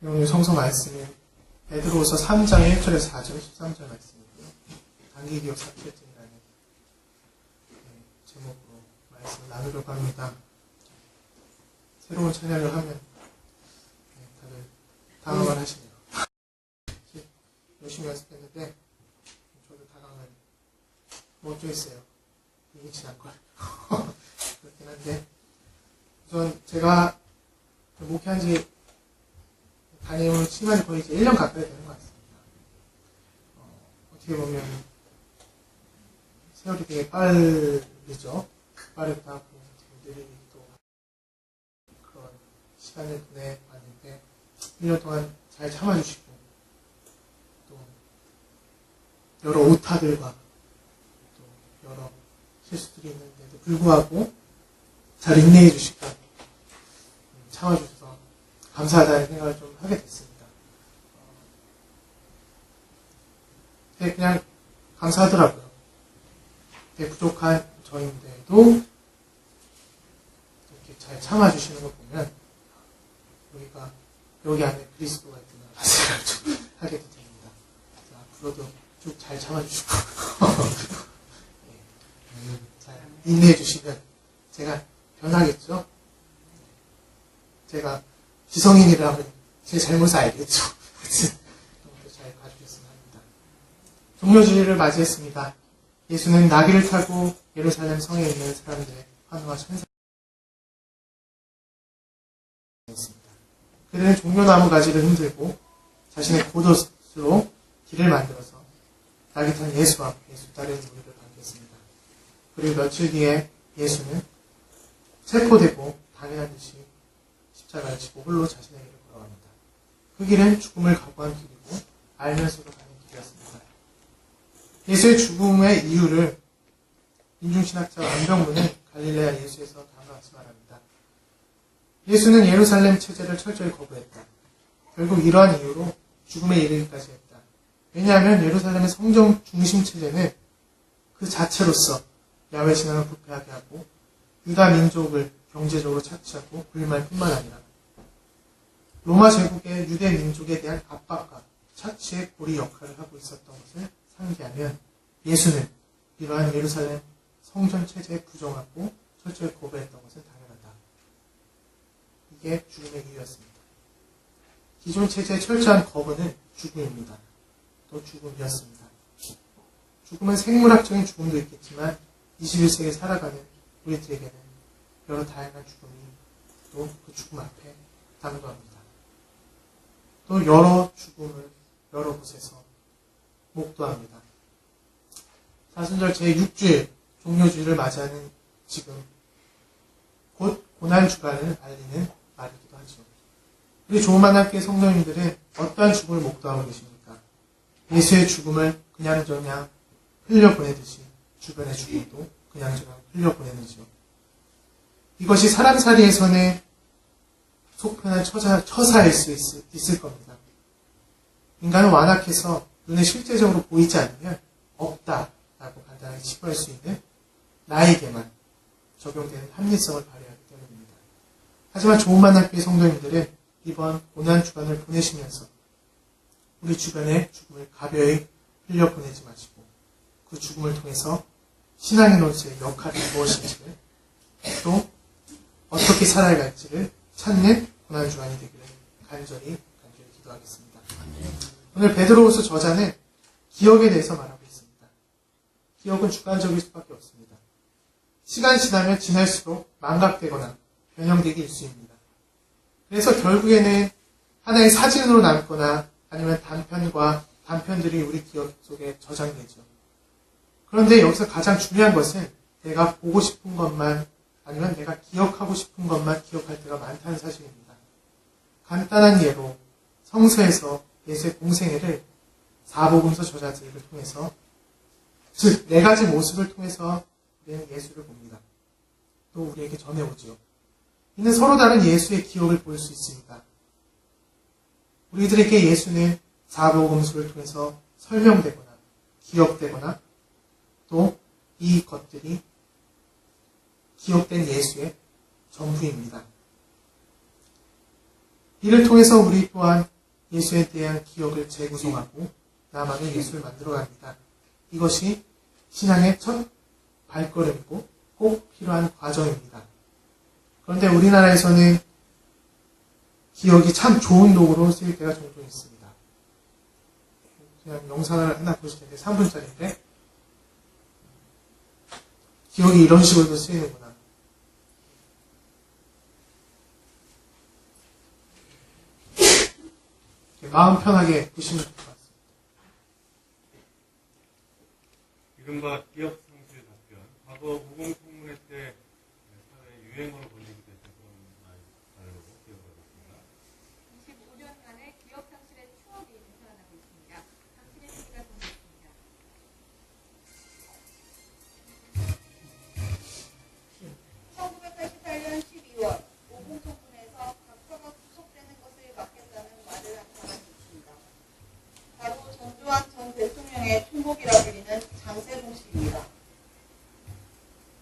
오늘 성서 말씀은 베드로후서 3장 1절에서 4절, 13절 말씀이고요. 단기기억 사필증이라는 제목으로 말씀을 나누려고 합니다. 새로운 찬양을 하면 다들 당황을 하시네요. 열심히 연습했는데 저도 당황을 못 줬어요. 이게 지난 걸. 그렇긴 한데 우선 제가 목회한 지 다니온 시간이 거의 이제 1년 가까이 되는 것 같습니다. 어떻게 보면 세월이 되게 빠르죠. 빠르다고 느리기도 그런 시간을 보내봤는데 1년 동안 잘 참아주시고 또 여러 오타들과 또 여러 실수들이 있는데도 불구하고 잘 인내해 주시고 참아주셔서 감사하다는 생각을 좀 하게 됐습니다. 그냥 감사하더라고요. 되게 부족한 저인데도 이렇게 잘 참아주시는 거 보면 우리가 여기 안에 그리스도가 있구나 생각을 좀 하게 됩니다. 앞으로도 쭉 잘 참아주시고 잘 인내해 주시면 제가 변하겠죠. 제가 지성인이라면 제 잘못을 알겠죠. 잘 봐주셨으면 합니다. 종료주일을 맞이했습니다. 예수는 나귀를 타고 예루살렘 성에 있는 사람들의 환호와 찬송을 했습니다. 그들은 종려나무 가지를 흔들고 자신의 겉옷으로 길을 만들어서 나귀 탄 예수와 예수 따르는 무리를 반겼습니다. 그리고 며칠 뒤에 예수는 체포되고 당연한 듯이 십자가를 지고 홀로 자신의 길을 걸어갑니다. 그 길은 죽음을 각오한 길이고 알면서도 가는 길이었습니다. 예수의 죽음의 이유를 인중신학자 안병문은 갈릴레아 예수에서 다음과 같이 말합니다. 예수는 예루살렘 체제를 철저히 거부했다. 결국 이러한 이유로 죽음에 이르기까지 했다. 왜냐하면 예루살렘의 성정 중심 체제는 그 자체로서 야훼 신앙을 부패하게 하고 유다 민족을 경제적으로 착취하고 불말 뿐만 아니라 로마 제국의 유대 민족에 대한 압박과 착취의 고리 역할을 하고 있었던 것을 상기하면 예수는 이러한 예루살렘 성전 체제에 부정하고 철저히 거부했던 것은 당연하다. 이게 죽음의 이유였습니다. 기존 체제의 철저한 거부는 죽음입니다. 또 죽음이었습니다. 죽음은 생물학적인 죽음도 있겠지만 21세기에 살아가는 우리들에게는 여러 다양한 죽음이 또 그 죽음 앞에 당도합니다. 또 여러 죽음을 여러 곳에서 목도합니다. 사순절 제6주일 종료주일을 맞이하는 지금 곧 고난주간을 알리는 말이기도 하죠. 우리 좋은 만남교회 성도님들은 어떠한 죽음을 목도하고 계십니까? 예수의 죽음을 그냥저냥 흘려보내듯이 주변의 죽음도 그냥저냥 흘려보내는지요. 이것이 사람살이에서는 속편한 처사일 수 있을 겁니다. 인간은 완악해서 눈에 실제적으로 보이지 않으면 없다라고 간단하게 치부할 수 있는 나에게만 적용되는 합리성을 발휘하기 때문입니다. 하지만 좋은 만남교회 성도님들은 이번 고난주간을 보내시면서 우리 주변의 죽음을 가벼이 흘려보내지 마시고 그 죽음을 통해서 신앙의 논수의 역할이 무엇인지를 또 어떻게 살아야 할지를 찾는 고난주간이 되기를 간절히 기도하겠습니다. 오늘 베드로후서 저자는 기억에 대해서 말하고 있습니다. 기억은 주관적일 수밖에 없습니다. 시간이 지나면 지날수록 망각되거나 변형되기 일쑤입니다. 그래서 결국에는 하나의 사진으로 남거나 아니면 단편들이 우리 기억 속에 저장되죠. 그런데 여기서 가장 중요한 것은 내가 보고 싶은 것만 아니면 내가 기억하고 싶은 것만 기억할 때가 많다는 사실입니다. 간단한 예로 성서에서 예수의 공생애를 사복음서 저자들을 통해서 즉 4가지 모습을 통해서 우리는 예수를 봅니다. 또 우리에게 전해오죠. 이는 서로 다른 예수의 기억을 볼 수 있습니다. 우리들에게 예수는 사복음서를 통해서 설명되거나 기억되거나 또 이 것들이 기억된 예수의 전부입니다. 이를 통해서 우리 또한 예수에 대한 기억을 재구성하고 나만의 예수를 만들어갑니다. 이것이 신앙의 첫 발걸음이고 꼭 필요한 과정입니다. 그런데 우리나라에서는 기억이 참 좋은 도구로 쓰일 때가 종종 있습니다. 그냥 영상을 하나 보실 텐데 3분짜리인데 기억이 이런 식으로도 쓰이는구나. 마음 편하게 보시면 될 것 같습니다. 이른바 기억 상실 답변. 과거 무공청문회 때 사회 유행어로 번지기도 했던 그런 말로 기억하고 있습니다. 25년간의 기억 상실의 추억이 되살아나고 있습니다. 당신의 소리가 전해졌습니다. 1988년 12월 오공청문회에서 각서가 구속되는 것을 막겠다는 말을 한 사람이 있습니다. 바로 전두환 전 대통령의 총복이라 불리는 장세동 씨입니다.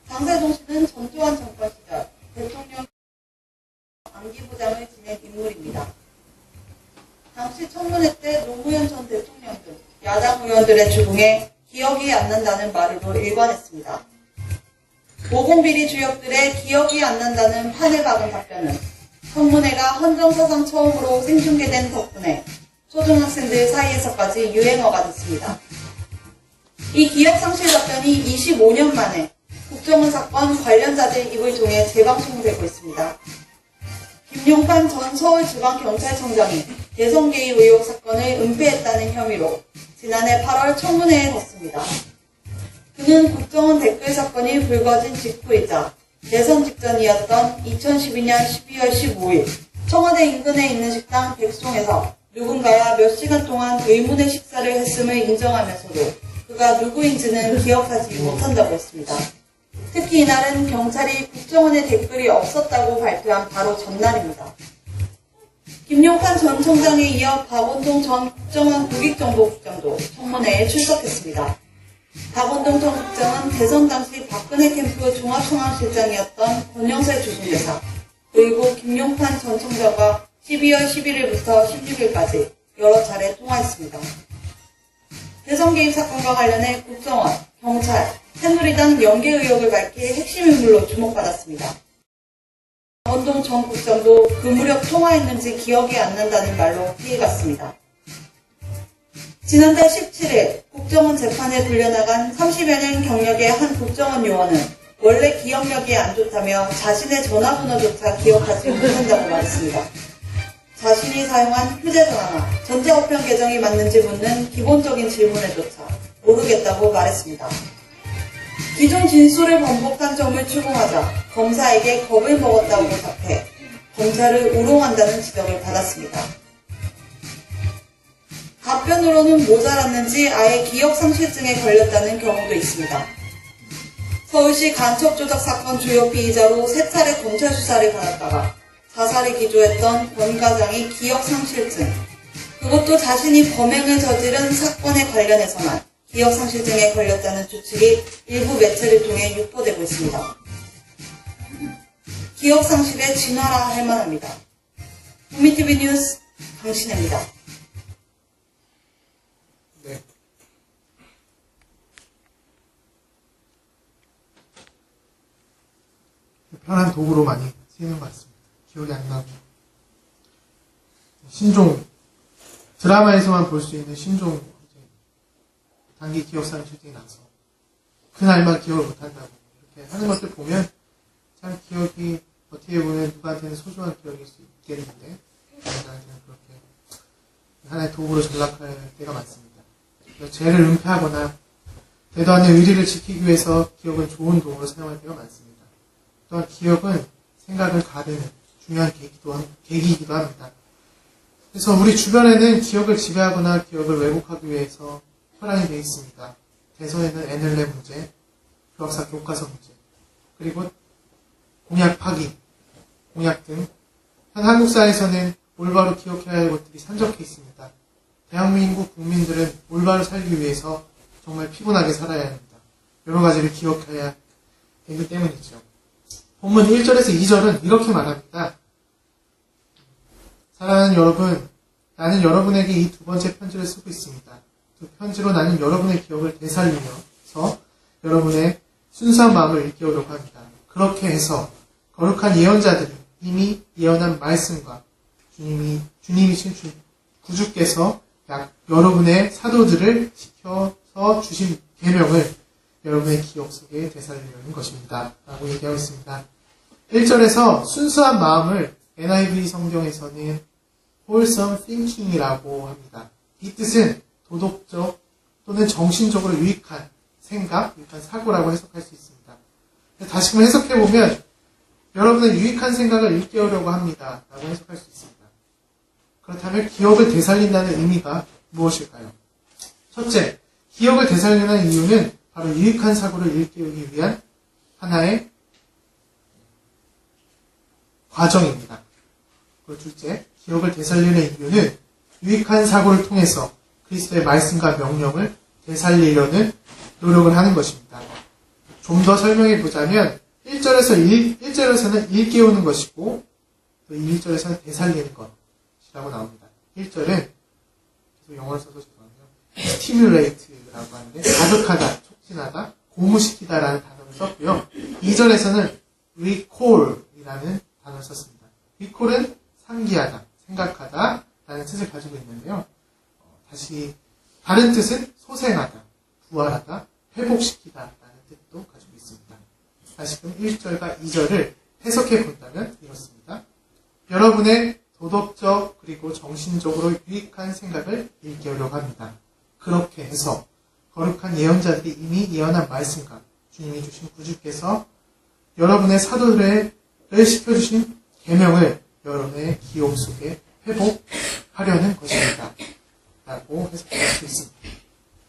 장세동 씨는 전두환 정권 시절 대통령 안기부장을 지낸 인물입니다. 당시 청문회 때 노무현 전 대통령 등 야당 의원들의 주궁에 기억이 안 난다는 말으로 일관했습니다. 오공비리 주역들의 기억이 안 난다는 판을 박은 답변은 청문회가 헌정사상 처음으로 생중계된 덕분에 초등학생들 사이에서까지 유행어가 됐습니다. 이 기억상실 답변이 25년 만에 국정원 사건 관련자들 입을 통해 재방송되고 있습니다. 김용판 전 서울지방경찰청장이 대선 개입 의혹 사건을 은폐했다는 혐의로 지난해 8월 청문회에 섰습니다. 그는 국정원 댓글 사건이 불거진 직후이자 대선 직전이었던 2012년 12월 15일 청와대 인근에 있는 식당 백송에서 누군가와 몇 시간 동안 의문의 식사를 했음을 인정하면서도 그가 누구인지는 기억하지 못한다고 했습니다. 특히 이날은 경찰이 국정원에 댓글이 없었다고 발표한 바로 전날입니다. 김용판 전 청장에 이어 박원동 전 국정원 국익정보국장도 청문회에 출석했습니다. 박원동 전 국장은 대선 당시 박근혜 캠프 종합상황실장이었던 권영세 주중대사, 그리고 김용판 전 청장과 12월 11일부터 16일까지 여러 차례 통화했습니다. 대선 개입 사건과 관련해 국정원, 경찰, 새누리당 연계 의혹을 밝힐 핵심 인물로 주목받았습니다. 박원동 전 국장도 그 무렵 통화했는지 기억이 안 난다는 말로 피해갔습니다. 지난달 17일 국정원 재판에 불려나간 30여 년 경력의 한 국정원 요원은 원래 기억력이 안 좋다며 자신의 전화번호조차 기억하지 못한다고 말했습니다. 자신이 사용한 휴대전화나 전자우편 계정이 맞는지 묻는 기본적인 질문에조차 모르겠다고 말했습니다. 기존 진술을 번복한 점을 추궁하자 검사에게 겁을 먹었다고 답해 검찰을 우롱한다는 지적을 받았습니다. 답변으로는 모자랐는지 아예 기억상실증에 걸렸다는 경우도 있습니다. 서울시 간첩조작 사건 주요 피의자로 3차례 검찰 수사를 받았다가 자살에 기조했던 권 과장이 기억상실증, 그것도 자신이 범행을 저지른 사건에 관련해서만 기억상실증에 걸렸다는 추측이 일부 매체를 통해 유포되고 있습니다. 기억상실의 진화라 할 만합니다. 국민TV 뉴스 강신혜입니다. 네. 편한 도구로 많이 쓰이는 것 같습니다. 기억이 안 나고. 신종, 드라마에서만 볼 수 있는 신종, 단기 기억상실증이 나서 그날만 기억을 못한다고 이렇게 하는 것들 보면 참 기억이 어떻게 보면 누구한테는 소중한 기억일 수 있겠는데 나한테는 그렇게 하나의 도구로 전락할 때가 많습니다. 죄를 은폐하거나 되도 않는 의리를 지키기 위해서 기억은 좋은 도구로 사용할 때가 많습니다. 또한 기억은 생각을 가르는 중요한 계기이기도 합니다. 그래서 우리 주변에는 기억을 지배하거나 기억을 왜곡하기 위해서 혈안이 되어 있습니다. 대선에는 NLL 문제, 교학사 교과서 문제, 그리고 공약 파기, 공약 등 현 한국 사회에서는 올바로 기억해야 할 것들이 산적해 있습니다. 대한민국 국민들은 올바로 살기 위해서 정말 피곤하게 살아야 합니다. 여러 가지를 기억해야 되기 때문이죠. 본문 1절에서 2절은 이렇게 말합니다. 사랑하는 여러분, 나는 여러분에게 이 두 번째 편지를 쓰고 있습니다. 두 편지로 나는 여러분의 기억을 되살리면서 여러분의 순수한 마음을 일깨우려고 합니다. 그렇게 해서 거룩한 예언자들이 이미 예언한 말씀과 주님이신 구주께서 여러분의 사도들을 시켜서 주신 계명을 여러분의 기억 속에 되살리려는 것입니다. 라고 얘기하고 있습니다. 1절에서 순수한 마음을 NIV 성경에서는 wholesome thinking이라고 합니다. 이 뜻은 도덕적 또는 정신적으로 유익한 생각, 유익한 사고라고 해석할 수 있습니다. 다시금 해석해보면 여러분의 유익한 생각을 일깨우려고 합니다. 라고 해석할 수 있습니다. 그렇다면 기억을 되살린다는 의미가 무엇일까요? 첫째, 기억을 되살리는 이유는 바로 유익한 사고를 일깨우기 위한 하나의 과정입니다. 그리고 둘째, 기억을 되살리는 이유는 유익한 사고를 통해서 그리스도의 말씀과 명령을 되살리려는 노력을 하는 것입니다. 좀 더 설명해 보자면 1절에서는 일깨우는 것이고 또 1절에서는 되살리는 것이라고 나옵니다. 1절은 계속 영어를 써서 죄송한데요. stimulate라고 하는데 자극하다, 촉진하다, 고무시키다라는 단어를 썼고요. 2절에서는 recall이라는 단어를 썼습니다. recall은 상기하다, 생각하다 라는 뜻을 가지고 있는데요. 다시 다른 뜻은 소생하다, 부활하다, 회복시키다 라는 뜻도 가지고 있습니다. 다시금 1절과 2절을 해석해 본다면 이렇습니다. 여러분의 도덕적 그리고 정신적으로 유익한 생각을 일깨우려고 합니다. 그렇게 해서 거룩한 예언자들이 이미 예언한 말씀과 주님이 주신 구주께서 여러분의 사도들을 시켜주신 계명을 여러분의 기억 속에 회복하려는 것입니다. 라고 해석할 수 있습니다.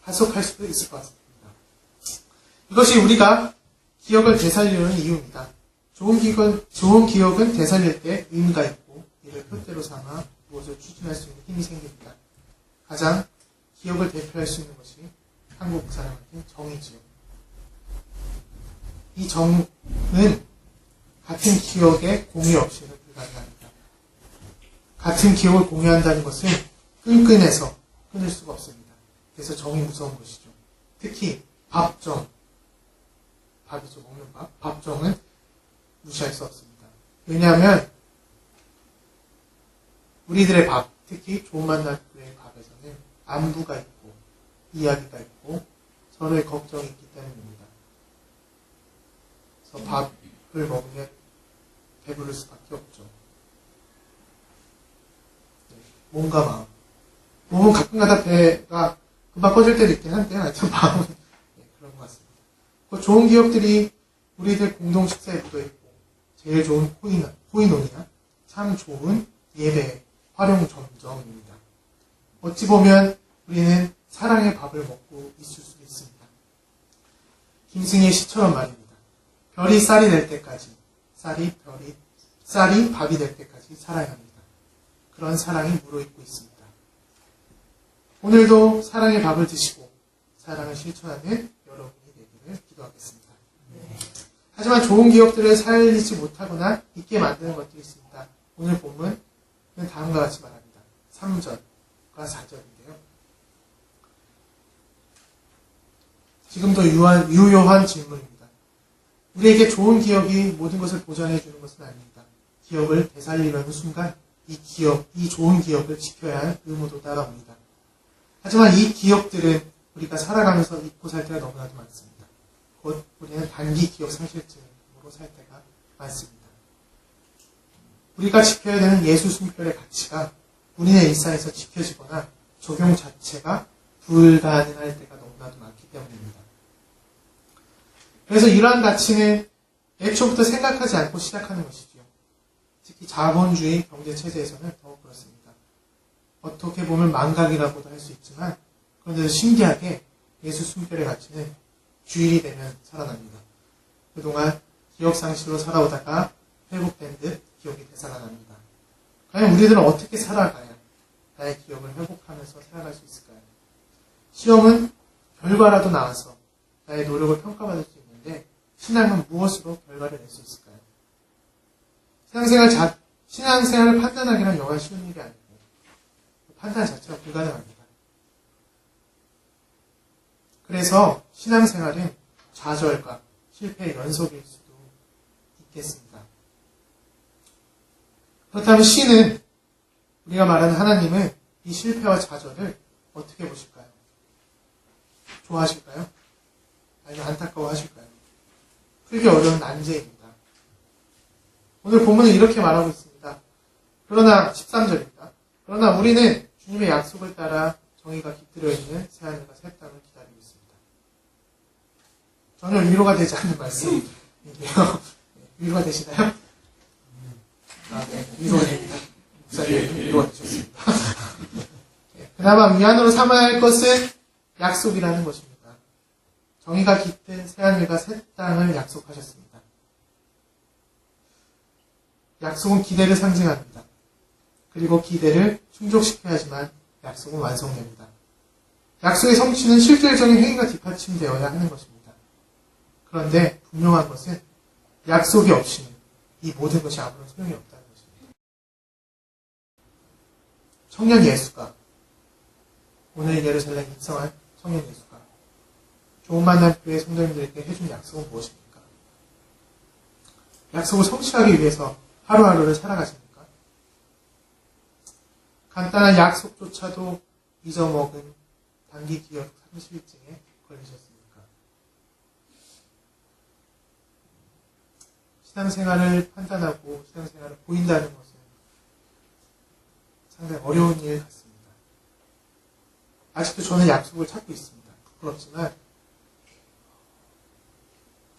해석할 수도 있을 것 같습니다. 이것이 우리가 기억을 되살리려는 이유입니다. 좋은 기억은 되살릴 때 의미가 있고 이를 표대로 삼아 무엇을 추진할 수 있는 힘이 생깁니다. 가장 기억을 대표할 수 있는 것이 한국 사람한테 정이지요. 이 정은 같은 기억에 공유 없이는 불가능합니다. 같은 기억을 공유한다는 것은 끈끈해서 끊을 수가 없습니다. 그래서 정이 무서운 것이죠. 특히 밥정, 밥이죠, 먹는 밥. 밥정은 무시할 수 없습니다. 왜냐하면 우리들의 밥, 특히 좋은 만남의 밥에서는 안부가 있고 이야기가 있고 서로의 걱정이 있기 때문입니다. 그래서 밥을 먹으면 배부를 수밖에 없죠. 몸과 마음. 몸은 가끔가다 배가 금방 꺼질 때도 있긴 한데 하여튼 마음은 그런 것 같습니다. 그 좋은 기억들이 우리들 공동 식사에 묻어있고 제일 좋은 코이노니아, 참 좋은 예배, 활용 점정입니다. 어찌 보면 우리는 사랑의 밥을 먹고 있을 수도 있습니다. 김승희의 시처럼 말입니다. 별이 쌀이 될 때까지, 쌀이 밥이 될 때까지 살아야 합니다. 그런 사랑이 무르익고 있습니다. 오늘도 사랑의 밥을 드시고 사랑을 실천하는 여러분이 되기를 기도하겠습니다. 하지만 좋은 기억들을 살리지 못하거나 잊게 만드는 것들이 있습니다. 오늘 본문은 다음과 같이 말합니다. 3절과 4절인데요. 지금도 유효한 질문입니다. 우리에게 좋은 기억이 모든 것을 보장해 주는 것은 아닙니다. 기억을 되살리려는 순간 이 좋은 기억을 지켜야 할 의무도 따라옵니다. 하지만 이 기억들은 우리가 살아가면서 잊고 살 때가 너무나도 많습니다. 곧 우리는 단기 기억 상실증으로 살 때가 많습니다. 우리가 지켜야 되는 예수 순결의 가치가 우리의 일상에서 지켜지거나 적용 자체가 불가능할 때가 너무나도 많기 때문입니다. 그래서 이러한 가치는 애초부터 생각하지 않고 시작하는 것이지요. 특히 자본주의 경제체제에서는 더욱 그렇습니다. 어떻게 보면 망각이라고도 할 수 있지만 그런데도 신기하게 예수 순결의 가치는 주일이 되면 살아납니다. 그동안 기억상실로 살아오다가 회복된 듯 기억이 되살아납니다. 과연 우리들은 어떻게 살아가야 나의 기억을 회복하면서 살아갈 수 있을까요? 시험은 결과라도 나와서 나의 노력을 평가받을 수 있는데 신앙은 무엇으로 결과를 낼 수 있을까요? 신앙생활을 판단하기는 영원 쉬운 일이 아니고 판단 자체가 불가능합니다. 그래서 신앙생활은 좌절과 실패의 연속일 수도 있겠습니다. 그렇다면 신은, 우리가 말하는 하나님은 이 실패와 좌절을 어떻게 보실까요? 좋아하실까요? 아니면 안타까워하실까요? 풀기 어려운 난제입니다. 오늘 본문은 이렇게 말하고 있습니다. 그러나 13절입니다. 그러나 우리는 주님의 약속을 따라 정의가 깃들어 있는 새하늘과 새 땅을 기다리고 있습니다. 전혀 위로가 되지 않는 말씀인데요. 위로가 되시나요? 네, 위로가 됩니다. 목사님 위로가 되셨습니다. 네, 그나마 위안으로 삼아야 할 것은 약속이라는 것입니다. 정의가 깃든 새하늘과 새 땅을 약속하셨습니다. 약속은 기대를 상징합니다. 그리고 기대를 충족시켜야지만 약속은 완성됩니다. 약속의 성취는 실질적인 행위가 뒷받침되어야 하는 것입니다. 그런데 분명한 것은 약속이 없이는 이 모든 것이 아무런 소용이 없다는 것입니다. 청년 예수가, 오늘 예루살렘 입성한 청년 예수가 좋은 만남 교회 성도님들에게 해준 약속은 무엇입니까? 약속을 성취하기 위해서 하루하루를 살아가십니까? 간단한 약속조차도 잊어먹은 단기 기억 30일증에 걸리셨습니까? 신앙생활을 판단하고 신앙생활을 보인다는 것은 상당히 어려운 일 같습니다. 아직도 저는 약속을 찾고 있습니다. 부끄럽지만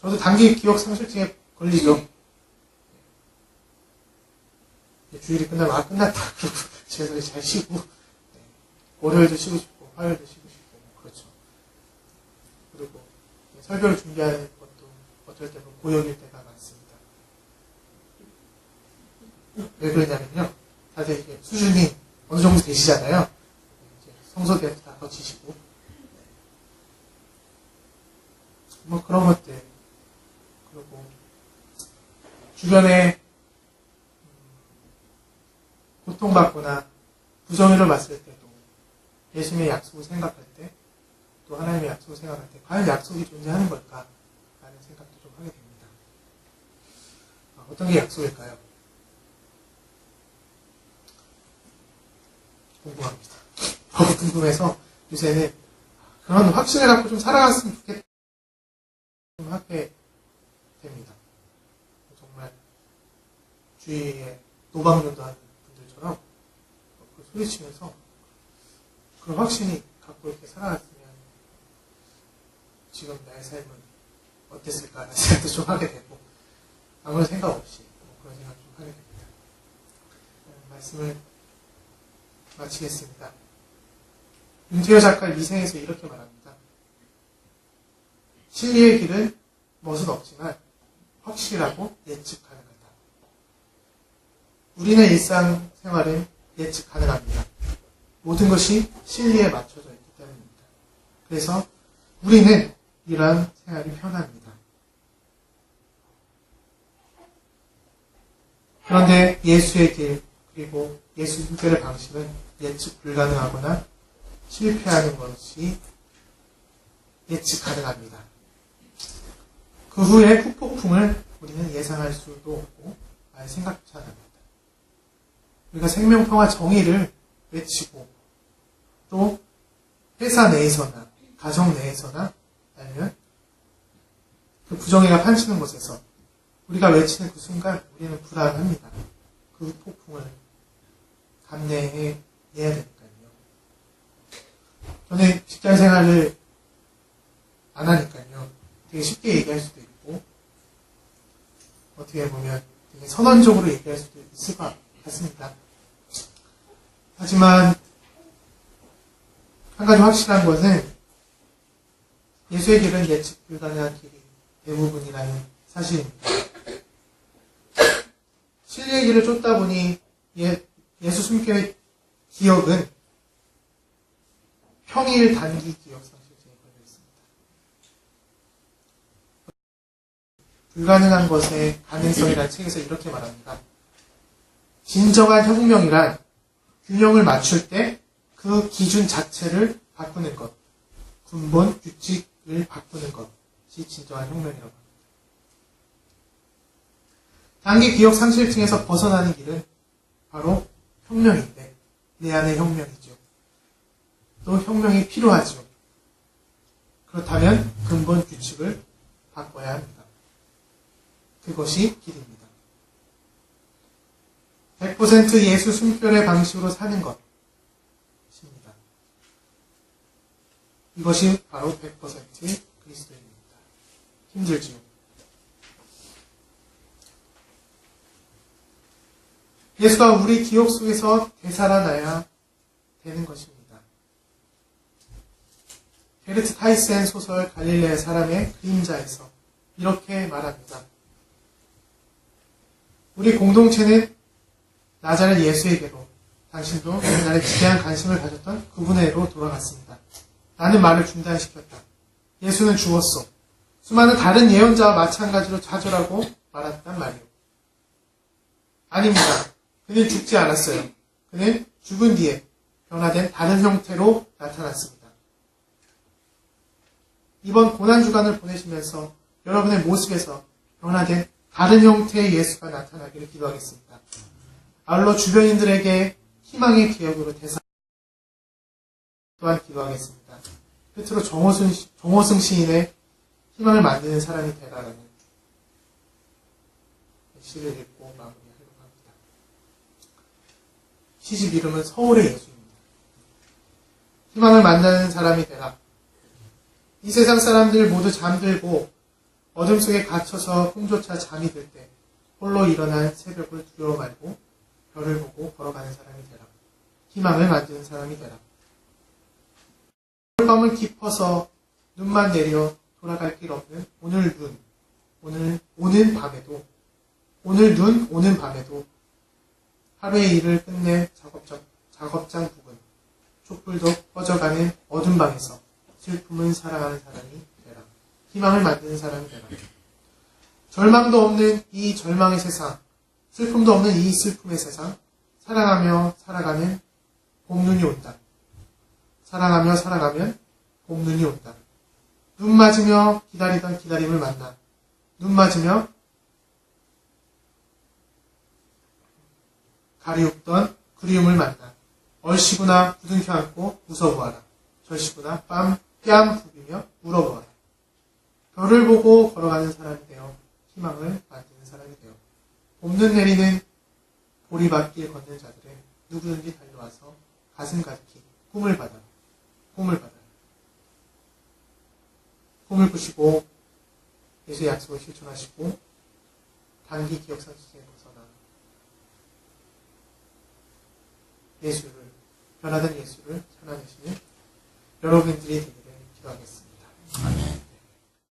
저도 단기 기억 상실증에 걸리죠. 주일이 끝나면 끝났다. 집에서 잘 쉬고 월요일도 쉬고 싶고 화요일도 쉬고 싶고 그렇죠. 그리고 설교를 준비하는 것도 어떨 때는 고역일 때가 많습니다. 왜 그러냐면요. 다들 이게 수준이 어느 정도 되시잖아요. 이제 성소 때부터 다 거치시고 뭐 그런 것들, 그리고 주변에 고통받거나 부정의를 봤을 때도 예수님의 약속을 생각할 때, 또 하나님의 약속을 생각할 때 과연 약속이 존재하는 걸까? 라는 생각도 좀 하게 됩니다. 어떤 게 약속일까요? 궁금합니다. 너무 궁금해서 요새는 그런 확신을 갖고 좀 살아갔으면 좋겠다 좀 하게 됩니다. 정말 주위에 노방전도 하는 분들처럼 소리치면서 그런 확신이 갖고 이렇게 살아갔으면 지금 나의 삶은 어땠을까 하는 생각도 좀 하게 되고, 아무런 생각 없이 그런 생각 좀 하게 됩니다. 말씀을 마치겠습니다. 윤태효 작가 미생에서 이렇게 말합니다. 진리의 길은 멋은 없지만 확실하고 예측 가능하다. 우리는 일상생활은 예측 가능합니다. 모든 것이 진리에 맞춰져 있기 때문입니다. 그래서 우리는 이러한 생활이 편합니다. 그런데 예수의 길, 그리고 예수 분별의 방식은 예측 불가능하거나 실패하는 것이 예측 가능합니다. 그 후에 후폭풍을 우리는 예상할 수도 없고 아예 생각조차 안 합니다. 우리가 생명평화 정의를 외치고 또 회사 내에서나 가정 내에서나 아니면 그 부정의가 판치는 곳에서 우리가 외치는 그 순간 우리는 불안합니다. 그 폭풍을 감내해내야 되니까요. 저는 직장생활을 안 하니까요. 되게 쉽게 얘기할 수도 있고 어떻게 보면 되게 선언적으로 얘기할 수도 있을 것 같습니다. 하지만 한 가지 확실한 것은 예수의 길은 예측 불가능한 길이 대부분이라는 사실입니다. 진리의 길을 쫓다 보니 예수 숨겨의 기억은 평일 단기 기억 상실증에 걸려 있습니다. 불가능한 것의 가능성이라는 책에서 이렇게 말합니다. 진정한 혁명이란 균형을 맞출 때 그 기준 자체를 바꾸는 것, 근본 규칙을 바꾸는 것이 진정한 혁명이라고 합니다. 단기 기억 상실증에서 벗어나는 길은 바로 혁명인데 내 안의 혁명이죠. 또 혁명이 필요하죠. 그렇다면 근본 규칙을 바꿔야 합니다. 그것이 길입니다. 100% 예수 숨결의 방식으로 사는 것입니다. 이것이 바로 100% 그리스도인입니다. 힘들지요. 예수가 우리 기억 속에서 되살아나야 되는 것입니다. 게르트 타이센 소설 갈릴레의 사람의 그림자에서 이렇게 말합니다. 우리 공동체는 나자렛 예수에게로 당신도 옛날에 지대한 관심을 가졌던 그분에게로 돌아갔습니다. 나는 말을 중단시켰다. 예수는 죽었어. 수많은 다른 예언자와 마찬가지로 좌절하고 말았단 말이오. 아닙니다. 그는 죽지 않았어요. 그는 죽은 뒤에 변화된 다른 형태로 나타났습니다. 이번 고난주간을 보내시면서 여러분의 모습에서 변화된 다른 형태의 예수가 나타나기를 기도하겠습니다. 아울러 주변인들에게 희망의 기억으로 대사 또한 기도하겠습니다. 끝으로 정호승 시인의 희망을 만드는 사람이 되라라는 시를 읽고 마무리하려고 합니다. 시집 이름은 서울의 예수입니다. 희망을 만드는 사람이 되라. 이 세상 사람들 모두 잠들고 어둠 속에 갇혀서 꿈조차 잠이 들 때 홀로 일어난 새벽을 두려워 말고 별을 보고 걸어가는 사람이 되라. 희망을 만드는 사람이 되라. 겨울밤은 깊어서 눈만 내려 돌아갈 길 없는 오늘 오는 밤에도 하루의 일을 끝내 작업장 부근 촛불도 꺼져가는 어둠 방에서 슬픔은 사랑하는 사람이 되라. 희망을 만드는 사람이 되라. 절망도 없는 이 절망의 세상, 슬픔도 없는 이 슬픔의 세상, 사랑하며 살아가는 봄눈이 온다. 사랑하며 살아가면 봄눈이 온다. 눈 맞으며 기다리던 기다림을 만나. 눈 맞으며 가리우던 그리움을 만나. 얼씨구나 부둥켜 안고 웃어보아라. 절씨구나 뺨 부비며 울어보아라. 별을 보고 걸어가는 사람이 되어 희망을 만드는 사람이 되어 봄눈 내리는 보리밭길 걷는 자들은 누구든지 달려와서 가슴 가득히 꿈을 받아라. 꿈을 꾸시고 예수의 약속을 실천하시고 단기 기억상실증에 벗어나 변화된 예수를 찾아내시는 여러분들이 되기를 기도하겠습니다. 아멘.